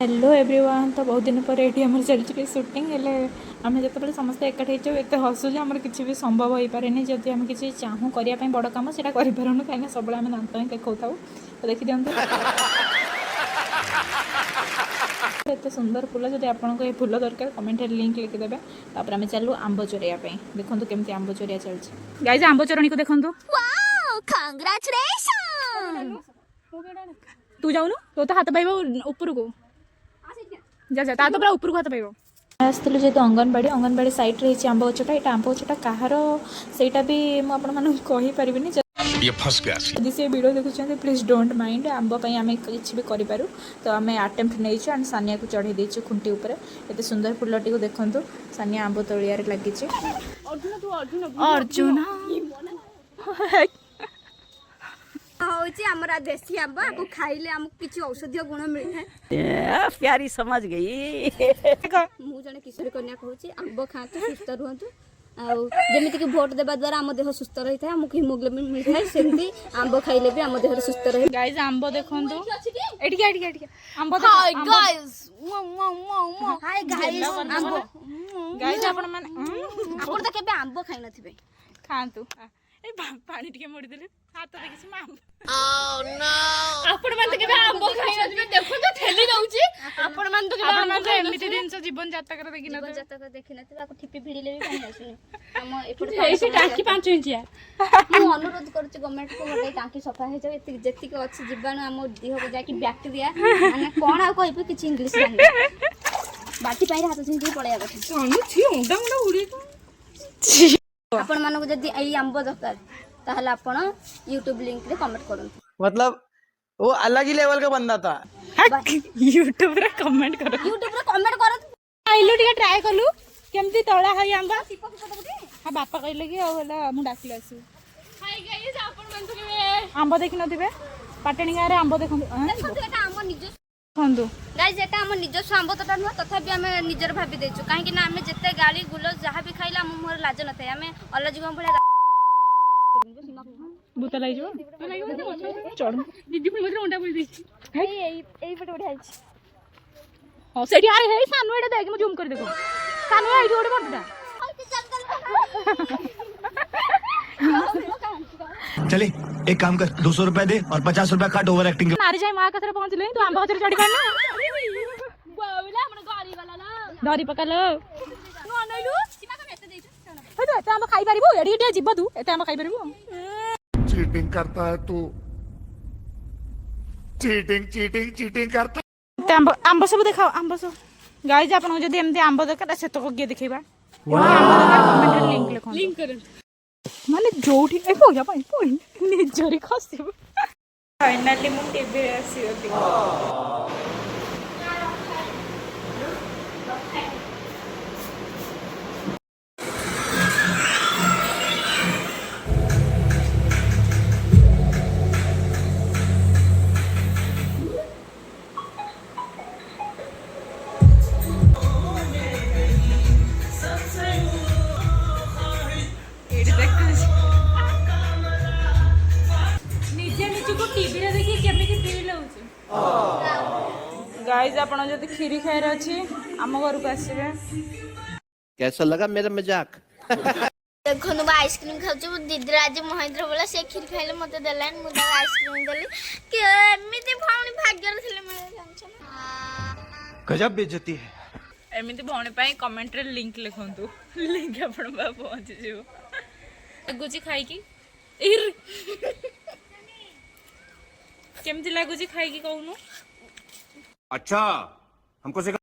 Hello everyone. तो बहुत दिन पर ये आम चलती सुटिंग आम जो समस्ते एकाठी होते हसुचे आम किसी भी संभव हो पारे जदि आम किसी चाहूँ करने बड़ कम से करूँ कहीं सब आम दात ही देखा था। तो देखी दिखाँ एत सुंदर फूल जब आपको ये फूल दरकार कमेंट लिंक लिखिदेवे। तापर आम चलू आंब चोरिया देखो केमती आंब चोरिया चलती गाइज आंब चोरणी को देखो तू जाऊनु तो हाथ पाइब ऊपर को जा जा ता तो पूरा ऊपर को हाथ पाइब आसलु जेहतु अंगनवाड़ी साइड रही आंब गछटा ये आंब गछटा कहार सेटा भी मुझे कहीपरि यदि से वीडियो देखुं प्लीज डोंट माइंड आंब आम किसी भी करूँ। तो आम आटेम्प्ट नहीं एंड सानिया को चढ़े देचु खुंटी उपर एत सुंदर फुलटी को देखु सानिया आंब तलिया लगी अर्जुन हमारा देसी आंब आपको खाइले हमको किसी औषधीय गुण मिलता है। प्यारी समझ गई मु जने किशोरी कन्या कहूँ आंब खातु सुस्थ रुहतु जमीती कि भोट देवा द्वारा आम देह सुस्थ रही है आमको हिमोग्लोबिन मिलता है सेमती आंब खाइले भी आम देह सुस्थ रहे। गाइस आंब देखंतु आंब हाय गाइस हाय गाइस आंब गाइस आपण माने आपण तो केबे आंब खाइ नथिबे खांतु ए पानी टिके मोड़ी देले हाथ देखिस मां ओह नो आपण मान तो केबे आंब खाइ नथिबे देखो तो ठेली जाउची आपण मान तो केबे आंब एमिति दिन से जीवन जातक रे देखि न जीवन जातक देखि नथिबे आको ठिपी भिड़िले भी पानी आसुनी हम एपट एसी टाकी 5 इंचिया मु अनुरोध करछि गवर्नमेंट को गोटे टाकी सफा हे जाय एति जेति के अछि जीवाणु हम देह को जाकी बैक्टीरिया माने कोन आ कहबे किछि इंग्लिश जानि बाटी पाई हाथ सिंह पळेया कथि सोनु छी ओंडा ओंडा उड़ी आपण मानको जदी एई आंब दरकार ताहले आपण YouTube लिंक रे कमेंट करन मतलब वो अलग ही लेवल का बंदा था। YouTube रे कमेंट करो YouTube रे कमेंट करत आइलो टिके ट्राई कलु केमती तळा हाई आंबा हां बापा कहले कि होला मु डाकिला आसु हाय गाइस आपण मन तो केबे आंबा देखि नथिबे पाटणी गारे आंबा देखंतु एटा हम निज खंदु गाइस एटा हम निजस्व आंब तोटा न तथापि हम निजर भाबी देछु काहे कि ना हम जते गाली गुलो जहा भी खाइला हम मोर लाज न थाए हम अलजी गम भले बुता लाई जो चढ़ दीदी पुनी मधुर अंडा बोल देछि एई पटे बढ़िया अछि हां सेठी अरे हे सानु एटा देख मु जूम कर देखो सानु आइडी ओडे बडटा चले एक काम कर 200 रुपए दे और 50 रुपए काट ओवर एक्टिंग के नारी जाय मां कसरे पहुंच ले तू आंबा हजरे चढ़ी करना बावला हमर गाड़ी वाला ला दारी पका लो नो नइलु सीमा को मेते देछु हे तो आंबा खाई परिबो एडी एडी जीव तू एते आंबा खाई परिबो चीटिंग करता है तू चीटिंग चीटिंग चीटिंग करता एते आंबा सब देखाओ आंबा सब गाइस आपन जदी एमते आंबा दरकार से तो गे देखैबा आंबा दरकार कमेंट रे लिंक लिखो लिंक कर माने जोठी ए पोया पाई निजरी खसिबो फाइनली मु टीवी रे आसी गाइस आपण जदी खीरी खायर अछि हम घर को आसीबे। कैसा लगा मेरा मजाक? देखो नु आइसक्रीम खाऊ दीदी आज महेंद्र बोला से खीर खाइले मते देलान मु आइसक्रीम देली के एमिति भावनी भाग्यर थिले मिले जानछ गजब बेइज्जती है। एमिति भौणी पई कमेंट रे लिंक लिखंतु लिंक आपण बा पहुंच जिवो गुची खाई की इर केमति लागुची खाई की कहूनु अच्छा हमको